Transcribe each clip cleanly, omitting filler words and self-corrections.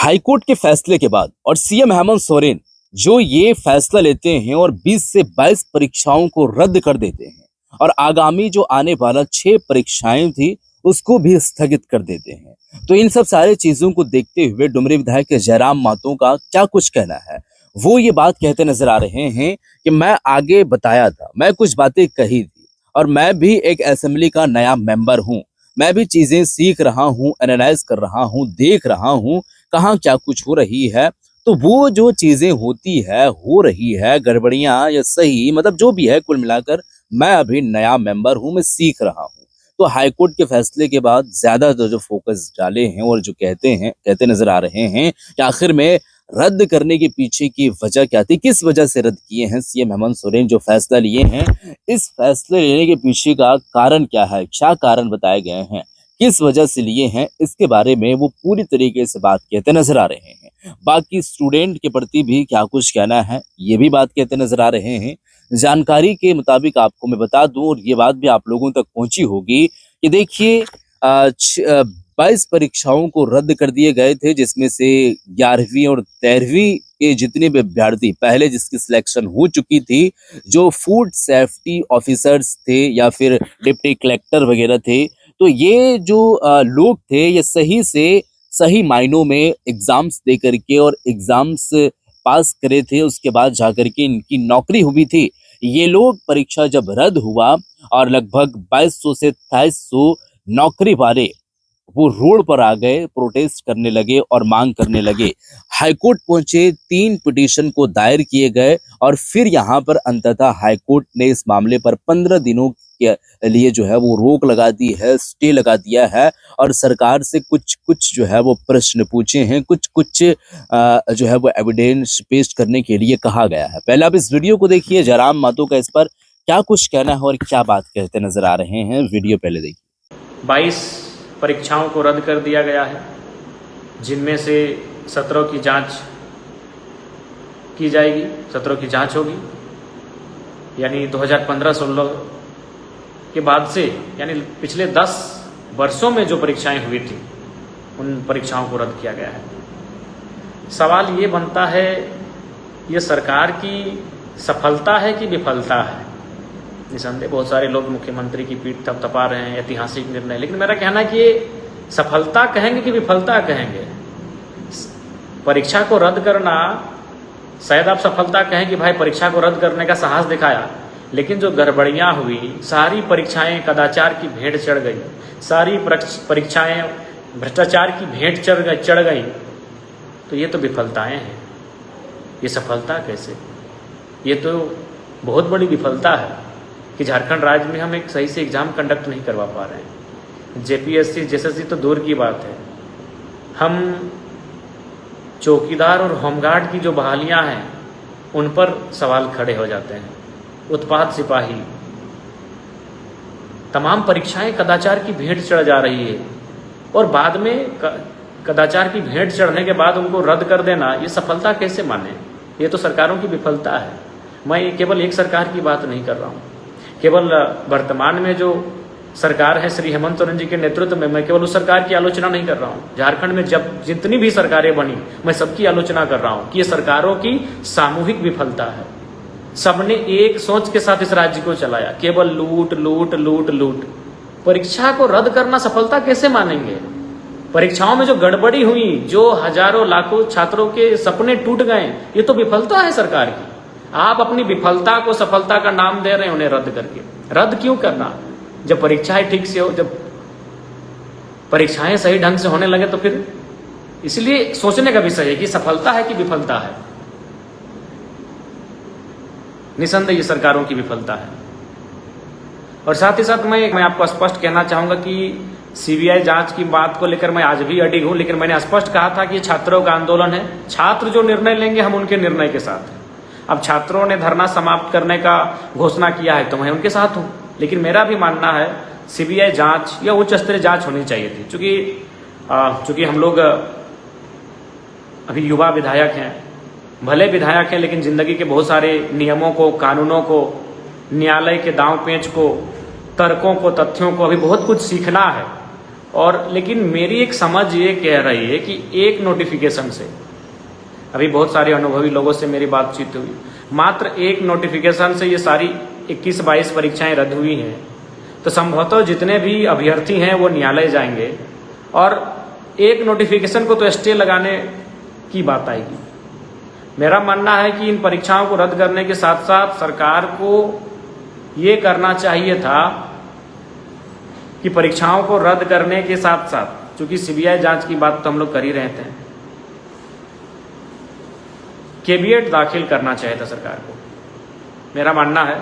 High court के फैसले के बाद और सीएम हेमंत सोरेन जो ये फैसला लेते हैं और 20 से 22 परीक्षाओं को रद्द कर देते हैं और आगामी जो आने वाला 6 परीक्षाएं थी उसको भी स्थगित कर देते हैं। तो इन सब सारी चीजों को देखते हुए डुमरी विधायक जयराम मातो का क्या कुछ कहना है। वो ये बात कहते नजर आ रहे हैं कि मैं आगे बताया था, मैं कुछ बातें कही थी और मैं भी एक असेंबली का नया मेंबर हूं। मैं भी चीजें सीख रहा हूं, एनालाइज कर रहा हूं, देख रहा हूं कहाँ क्या कुछ हो रही है। तो वो जो चीजें होती है, हो रही है, गड़बड़ियां या सही, मतलब जो भी है, कुल मिलाकर मैं अभी नया मेंबर हूं, मैं सीख रहा हूं। तो हाईकोर्ट के फैसले के बाद ज्यादा जो फोकस डाले हैं और जो कहते नजर आ रहे हैं कि आखिर में रद्द करने के पीछे की वजह क्या थी, किस वजह से रद्द किए हैं सीएम हेमंत सोरेन जो फैसला लिए हैं, इस फैसले लेने के पीछे का कारण क्या है, क्या कारण बताए गए हैं, किस वजह से लिए हैं, इसके बारे में वो पूरी तरीके से बात कहते नजर आ रहे हैं। बाकी स्टूडेंट के प्रति भी क्या कुछ कहना है, ये भी बात कहते नजर आ रहे हैं। जानकारी के मुताबिक आपको मैं बता दूं और ये बात भी आप लोगों तक पहुंची होगी कि देखिए 22 परीक्षाओं को रद्द कर दिए गए थे, जिसमें से 11वीं और 13वीं के जितने भी अभ्यर्थी पहले जिसकी सिलेक्शन हो चुकी थी, जो फूड सेफ्टी ऑफिसर्स थे या फिर डिप्टी कलेक्टर वगैरह थे, तो ये जो लोग थे ये सही से सही मायनों में एग्जाम्स दे करके और एग्जाम्स पास करे थे, उसके बाद जाकर के इनकी नौकरी हुई थी। ये लोग परीक्षा जब रद्द हुआ और लगभग 2200 से 2300 नौकरी वाले वो रोड पर आ गए, प्रोटेस्ट करने लगे और मांग करने लगे। हाईकोर्ट पहुंचे, 3 पिटीशन को दायर किए गए और फिर यहाँ पर अंततः हाईकोर्ट ने इस मामले पर 15 दिनों के लिए जो है वो रोक लगा दी है, स्टे लगा दिया है और सरकार से कुछ कुछ जो है वो प्रश्न पूछे हैं, कुछ कुछ जो है वो एविडेंस पेश करने के लिए कहा गया है। पहले आप इस वीडियो को देखिए, जयराम मातो का इस पर क्या कुछ कहना है और क्या बात कहते नजर आ रहे हैं, वीडियो पहले देखिए। 22 परीक्षाओं को रद्द कर दिया गया है, जिनमें से 17 की जांच की जाएगी, 17 की जांच होगी, यानी 2015-16 के बाद से, यानी पिछले 10 वर्षों में जो परीक्षाएं हुई थी उन परीक्षाओं को रद्द किया गया है। सवाल ये बनता है, ये सरकार की सफलता है कि विफलता है? निसंदेह बहुत सारे लोग मुख्यमंत्री की पीठ थपथपा रहे हैं, ऐतिहासिक निर्णय, लेकिन मेरा कहना है कि ये सफलता कहेंगे कि विफलता कहेंगे? परीक्षा को रद्द करना, शायद आप सफलता कहें कि भाई परीक्षा को रद्द करने का साहस दिखाया, लेकिन जो गड़बड़ियां हुई, सारी परीक्षाएं कदाचार की भेंट चढ़ गई, सारी परीक्षाएं भ्रष्टाचार की भेंट चढ़ गई, तो ये तो विफलताएं हैं। ये सफलता कैसे? ये तो बहुत बड़ी विफलता है कि झारखंड राज्य में हम एक सही से एग्जाम कंडक्ट नहीं करवा पा रहे हैं। जेपीएससी जेएसएससी तो दूर की बात है, हम चौकीदार और होमगार्ड की जो बहालियां हैं उन पर सवाल खड़े हो जाते हैं। उत्पाद सिपाही, तमाम परीक्षाएं कदाचार की भेंट चढ़ जा रही है और बाद में कदाचार की भेंट चढ़ने के बाद उनको रद्द कर देना, ये सफलता कैसे माने? ये तो सरकारों की विफलता है। मैं केवल एक सरकार की बात नहीं कर रहा हूँ, केवल वर्तमान में जो सरकार है श्री हेमंत सोरेन जी के नेतृत्व में, मैं केवल उस सरकार की आलोचना नहीं कर रहा हूँ। झारखंड में जब जितनी भी सरकारें बनी, मैं सबकी आलोचना कर रहा हूँ कि ये सरकारों की सामूहिक विफलता है। सबने एक सोच के साथ इस राज्य को चलाया, केवल लूट लूट लूट लूट। परीक्षा को रद्द करना सफलता कैसे मानेंगे? परीक्षाओं में जो गड़बड़ी हुई, जो हजारों लाखों छात्रों के सपने टूट गए, ये तो विफलता है सरकार की। आप अपनी विफलता को सफलता का नाम दे रहे हैं उन्हें रद्द करके। रद्द क्यों करना? जब परीक्षाएं ठीक से हो, जब परीक्षाएं सही ढंग से होने लगे तो फिर इसलिए सोचने का विषय है कि सफलता है कि विफलता है। निसंदेह ये सरकारों की विफलता है। और साथ ही साथ मैं आपको स्पष्ट कहना चाहूंगा कि सीबीआई जांच की बात को लेकर मैं आज भी अडिग हूं, लेकिन मैंने स्पष्ट कहा था कि ये छात्रों का आंदोलन है। छात्र जो निर्णय लेंगे हम उनके निर्णय के साथ हैं। अब छात्रों ने धरना समाप्त करने का घोषणा किया है तो मैं उनके साथ हूं, लेकिन मेरा भी मानना है सीबीआई जांच या उच्च स्तरीय जांच होनी चाहिए थी। चूंकि हम लोग अभी युवा विधायक हैं, भले विधायक हैं, लेकिन जिंदगी के बहुत सारे नियमों को, कानूनों को, न्यायालय के दांव पेंच को, तर्कों को, तथ्यों को अभी बहुत कुछ सीखना है। और लेकिन मेरी एक समझ ये कह रही है कि एक नोटिफिकेशन से, अभी बहुत सारे अनुभवी लोगों से मेरी बातचीत हुई, मात्र एक नोटिफिकेशन से ये सारी 21-22 परीक्षाएं रद्द हुई हैं, तो संभवतः जितने भी अभ्यर्थी हैं वो न्यायालय जाएंगे और एक नोटिफिकेशन को तो स्टे लगाने की बात आएगी। मेरा मानना है कि इन परीक्षाओं को रद्द करने के साथ साथ सरकार को ये करना चाहिए था कि परीक्षाओं को रद्द करने के साथ साथ, चूंकि सीबीआई जांच की बात तो हम लोग कर ही रहे थे, कैविएट दाखिल करना चाहिए था सरकार को। मेरा मानना है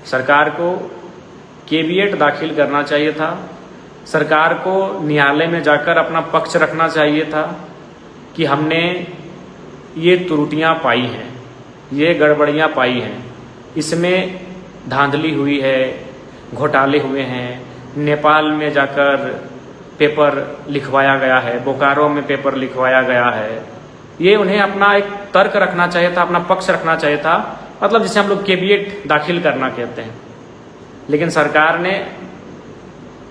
सरकार को कैविएट दाखिल करना चाहिए था, सरकार को न्यायालय में जाकर अपना पक्ष रखना चाहिए था कि हमने ये त्रुटियां पाई हैं, ये गड़बड़ियां पाई हैं, इसमें धांधली हुई है, घोटाले हुए हैं, नेपाल में जाकर पेपर लिखवाया गया है, बोकारो में पेपर लिखवाया गया है। ये उन्हें अपना एक तर्क रखना चाहिए था, अपना पक्ष रखना चाहिए था, मतलब जिसे हम लोग कैविएट दाखिल करना कहते हैं। लेकिन सरकार ने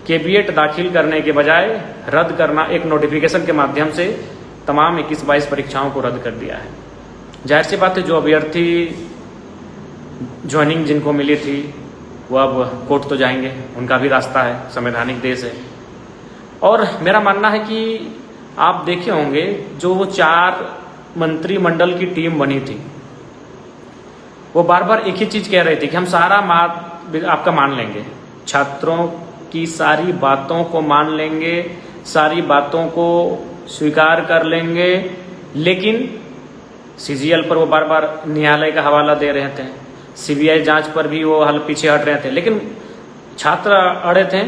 कैविएट दाखिल करने के बजाय रद्द करना, एक नोटिफिकेशन के माध्यम से तमाम 21-22 परीक्षाओं को रद्द कर दिया है। जाहिर सी बात है जो अभ्यर्थी ज्वाइनिंग जिनको मिली थी वो अब कोर्ट तो जाएंगे, उनका भी रास्ता है, संवैधानिक देश है। और मेरा मानना है कि आप देखे होंगे जो वो 4 मंत्रिमंडल की टीम बनी थी, वो बार बार एक ही चीज़ कह रही थी कि हम सारा आपका मान लेंगे, छात्रों की सारी बातों को मान लेंगे, सारी बातों को स्वीकार कर लेंगे, लेकिन सीजीएल पर वो बार बार न्यायालय का हवाला दे रहे थे, सीबीआई जांच पर भी वो पीछे हट रहे थे, लेकिन छात्र अड़े थे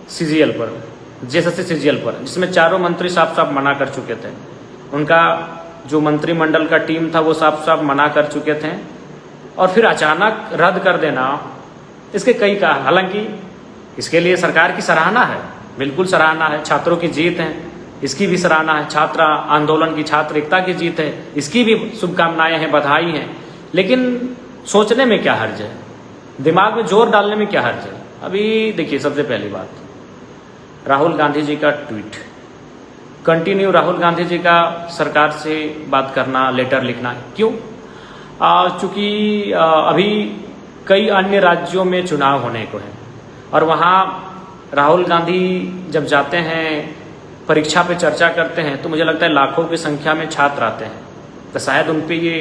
सीजीएल पर, जेएसएससी सीजीएल पर, जिसमें चारों मंत्री साफ साफ मना कर चुके थे। उनका जो मंत्रिमंडल का टीम था वो साफ साफ मना कर चुके थे, और फिर अचानक रद्द कर देना, इसके कई का, हालांकि इसके लिए सरकार की सराहना है, बिल्कुल सराहना है, छात्रों की जीत है, इसकी भी सराहना है, छात्र आंदोलन की, छात्र एकता की जीत है, इसकी भी शुभकामनाएं हैं, बधाई हैं। लेकिन सोचने में क्या हर्ज है, दिमाग में जोर डालने में क्या हर्ज है। अभी देखिए, सबसे पहली बात, राहुल गांधी जी का ट्वीट, कंटिन्यू राहुल गांधी जी का सरकार से बात करना, लेटर लिखना, क्यों? चूंकि अभी कई अन्य राज्यों में चुनाव होने को है और वहाँ राहुल गांधी जब जाते हैं, परीक्षा पे चर्चा करते हैं, तो मुझे लगता है लाखों की संख्या में छात्र आते हैं, तो शायद उन पे ये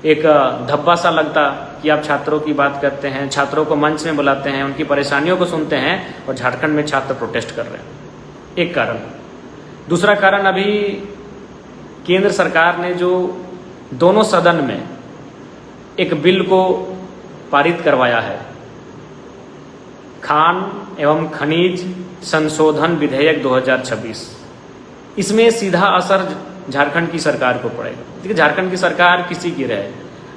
एक धब्बा सा लगता कि आप छात्रों की बात करते हैं, छात्रों को मंच में बुलाते हैं, उनकी परेशानियों को सुनते हैं, और झारखंड में छात्र प्रोटेस्ट कर रहे हैं, एक कारण। दूसरा कारण, अभी केंद्र सरकार ने जो दोनों सदन में एक बिल को पारित करवाया है, खान एवं खनिज संशोधन विधेयक 2026, इसमें सीधा असर झारखंड की सरकार को पड़ेगा। देखिए, झारखंड की सरकार किसी की रहे,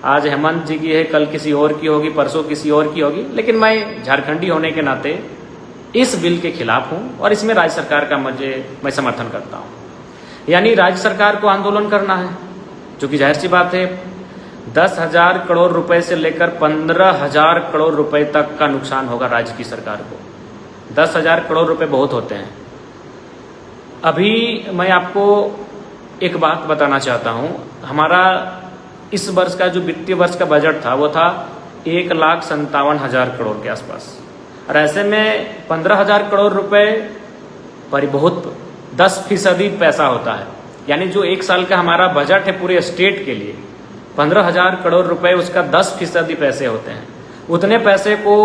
आज हेमंत जी की है, कल किसी और की होगी, परसों किसी और की होगी, लेकिन मैं झारखंडी होने के नाते इस बिल के खिलाफ हूं और इसमें राज्य सरकार का मैं समर्थन करता हूं। यानी राज्य सरकार को आंदोलन करना है, जो कि जाहिर सी बात है 10,000 करोड़ रुपए से लेकर 15,000 करोड़ रुपए तक का नुकसान होगा राज्य की सरकार को। 10,000 करोड़ रुपए बहुत होते हैं। अभी मैं आपको एक बात बताना चाहता हूं, हमारा इस वर्ष का जो वित्तीय वर्ष का बजट था वो था 1,57,000 करोड़ के आसपास, और ऐसे में 15,000 करोड़ रुपए पर बहुत 10% पैसा होता है। यानी जो एक साल का हमारा बजट है पूरे स्टेट के लिए, 15,000 करोड़ रुपए, उसका 10% पैसे होते हैं। उतने पैसे को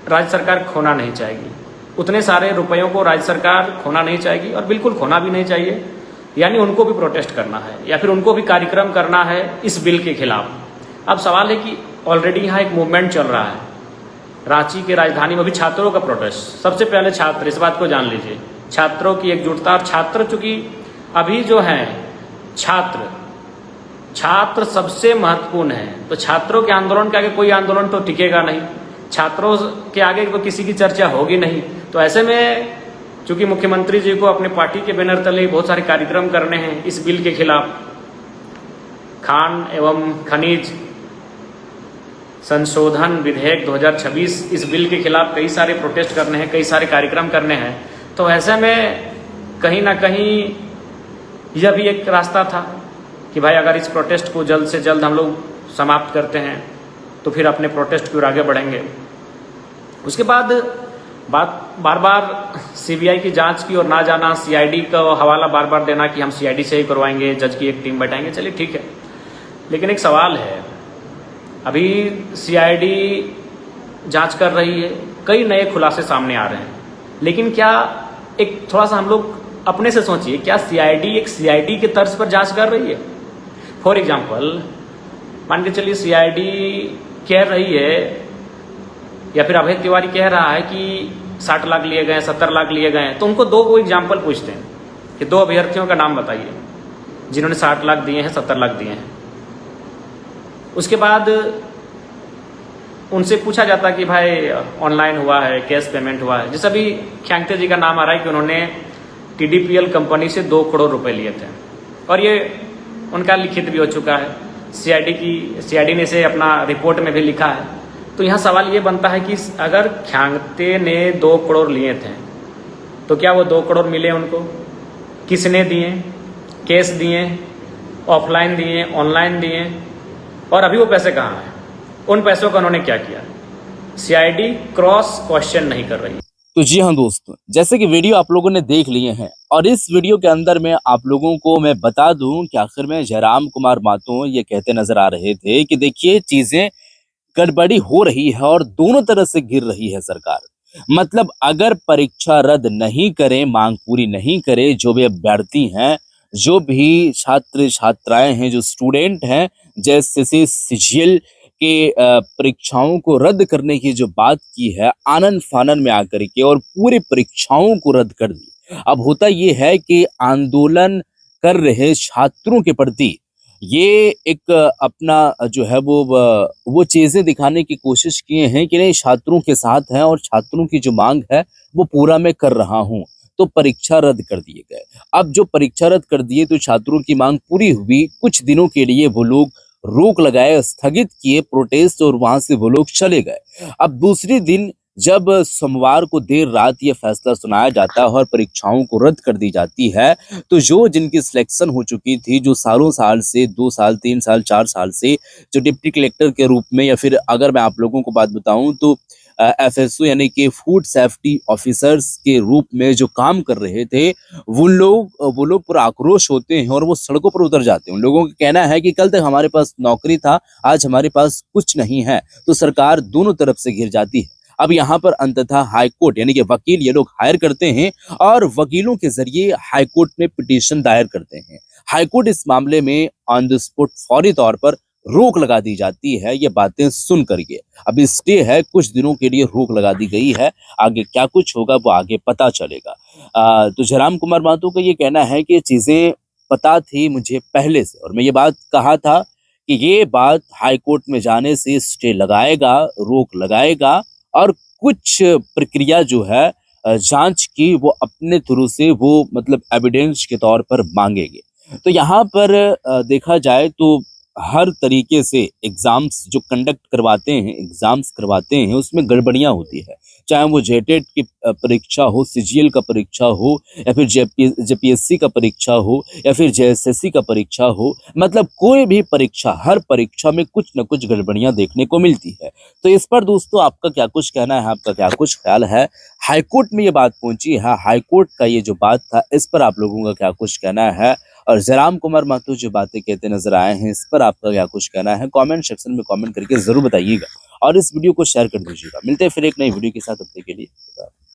राज्य सरकार खोना नहीं चाहेगी, उतने सारे रुपयों को राज्य सरकार खोना नहीं चाहेगी, और बिल्कुल खोना भी नहीं चाहिए। यानी उनको भी प्रोटेस्ट करना है या फिर उनको भी कार्यक्रम करना है इस बिल के खिलाफ। अब सवाल है कि ऑलरेडी यहाँ एक मूवमेंट चल रहा है, रांची के राजधानी में भी छात्रों का प्रोटेस्ट। सबसे पहले छात्र, इस बात को जान लीजिए, छात्रों की एकजुटता, और छात्र चूंकि अभी जो हैं छात्र सबसे महत्वपूर्ण है, तो छात्रों के आंदोलन के आगे कोई आंदोलन तो टिकेगा नहीं, छात्रों के आगे तो किसी की चर्चा होगी नहीं। तो ऐसे में चूंकि मुख्यमंत्री जी को अपने पार्टी के बैनर तले बहुत सारे कार्यक्रम करने हैं इस बिल के खिलाफ, खान एवं खनिज संशोधन विधेयक 2026, इस बिल के खिलाफ कई सारे प्रोटेस्ट करने हैं, कई सारे कार्यक्रम करने हैं। तो ऐसे में कहीं ना कहीं यह भी एक रास्ता था कि भाई अगर इस प्रोटेस्ट को जल्द से जल्द हम लोग समाप्त करते हैं तो फिर अपने प्रोटेस्ट की ओर आगे बढ़ेंगे। उसके बाद बार बार सीबीआई की जांच की ओर ना जाना, सीआईडी का हवाला बार बार देना कि हम सीआईडी से ही करवाएंगे, जज की एक टीम बैठाएंगे, चलिए ठीक है। लेकिन एक सवाल है, अभी सीआईडी जांच कर रही है, कई नए खुलासे सामने आ रहे हैं, लेकिन क्या एक थोड़ा सा हम लोग अपने से सोचिए, क्या सीआईडी एक सीआईडी के तर्ज पर जांच कर रही है? फॉर एग्जांपल मान के चलिए सीआईडी कह रही है या फिर अभय तिवारी कह रहा है कि 60 लाख लिए गए, 70 लाख लिए गए, तो उनको दो एग्जाम्पल पूछते हैं कि 2 अभ्यर्थियों का नाम बताइए जिन्होंने 60 लाख दिए हैं, 70 लाख दिए हैं। उसके बाद उनसे पूछा जाता कि भाई ऑनलाइन हुआ है, कैश पेमेंट हुआ है। जैसे अभी ख्यांगते जी का नाम आ रहा है कि उन्होंने टीडीपीएल कंपनी से 2 करोड़ रुपए लिए थे और ये उनका लिखित भी हो चुका है, सीआईडी ने इसे अपना रिपोर्ट में भी लिखा है। तो यहाँ सवाल ये बनता है कि अगर ख्यांगते ने 2 करोड़ लिए थे तो क्या वो 2 करोड़ मिले उनको? किसने दिए? कैश दिए, ऑफलाइन दिए, ऑनलाइन दिए, और अभी वो पैसे कहाँ हैं? उन पैसों का उन्होंने क्या किया? सीआईडी क्रॉस क्वेश्चन नहीं कर रही। तो जी हाँ दोस्तों, जैसे कि वीडियो आप लोगों ने देख लिए हैं और इस वीडियो के अंदर में आप लोगों को मैं बता दूं कि आखिर में जयराम कुमार महतो ये कहते नजर आ रहे थे कि देखिए चीजें गड़बड़ी हो रही है और दोनों तरह से गिर रही है सरकार। मतलब अगर परीक्षा रद्द नहीं करे, मांग पूरी नहीं करे, जो भी अभ्यर्थी हैं, जो भी छात्र छात्राएं हैं, जो स्टूडेंट हैं, जैसे सीजीएल के परीक्षाओं को रद्द करने की जो बात की है आनन फानन में आकर के, और पूरी परीक्षाओं को रद्द कर दी। अब होता ये है कि आंदोलन कर रहे छात्रों के प्रति ये एक अपना जो है वो चीजें दिखाने की कोशिश किए हैं कि नहीं, छात्रों के साथ हैं और छात्रों की जो मांग है वो पूरा मैं कर रहा हूं। तो परीक्षा रद्द कर दिए गए। अब जो परीक्षा रद्द कर दिए तो छात्रों की मांग पूरी हुई, कुछ दिनों के लिए वो लोग रोक लगाए, स्थगित किए प्रोटेस्ट, और वहां से वो लोग चले गए। अब दूसरे दिन जब सोमवार को देर रात ये फैसला सुनाया जाता है और परीक्षाओं को रद्द कर दी जाती है, तो जो जिनकी सिलेक्शन हो चुकी थी, जो सालों साल से 2 साल 3 साल 4 साल से जो डिप्टी कलेक्टर के रूप में, या फिर अगर मैं आप लोगों को बात बताऊं तो एफएसओ यानी कि फूड सेफ्टी ऑफिसर्स के रूप में जो काम कर रहे थे, वो लोग पूरा आक्रोश होते हैं और वो सड़कों पर उतर जाते हैं। उन लोगों का कहना है कि कल तक हमारे पास नौकरी था, आज हमारे पास कुछ नहीं है। तो सरकार दोनों तरफ से घिर जाती है। अब यहाँ पर अंततः हाईकोर्ट यानी कि वकील ये लोग हायर करते हैं और वकीलों के जरिए हाईकोर्ट में पिटीशन दायर करते हैं। हाईकोर्ट इस मामले में ऑन द स्पॉट फौरी तौर पर रोक लगा दी जाती है। ये बातें सुन करके अब स्टे है, कुछ दिनों के लिए रोक लगा दी गई है। आगे क्या कुछ होगा वो आगे पता चलेगा। तो जयराम कुमार महतो का ये कहना है कि ये चीजें पता थी मुझे पहले से, और मैं ये बात कहा था कि ये बात हाईकोर्ट में जाने से स्टे लगाएगा, रोक लगाएगा, और कुछ प्रक्रिया जो है जांच की वो अपने थ्रू से वो मतलब एविडेंस के तौर पर मांगेंगे। तो यहाँ पर देखा जाए तो हर तरीके से एग्जाम्स जो कंडक्ट करवाते हैं, एग्जाम्स करवाते हैं, उसमें गड़बड़ियां होती है। चाहे वो जेटेट की परीक्षा हो, सीजीएल का परीक्षा हो, या फिर जेपीएससी का परीक्षा हो, या फिर जेएसएससी का परीक्षा हो, मतलब कोई भी परीक्षा, हर परीक्षा में कुछ न कुछ गड़बड़ियां देखने को मिलती है। तो इस पर दोस्तों आपका क्या कुछ कहना है, आपका क्या कुछ ख्याल है? हाईकोर्ट में ये बात पहुंची है, हाईकोर्ट का ये जो बात था, इस पर आप लोगों का क्या कुछ कहना है? और जयराम कुमार महतो जो बातें कहते नजर आए हैं, इस पर आपका क्या कुछ कहना है? कमेंट सेक्शन में कमेंट करके जरूर बताइएगा और इस वीडियो को शेयर कर दीजिएगा। मिलते हैं फिर एक नई वीडियो के साथ, तब तक के लिए।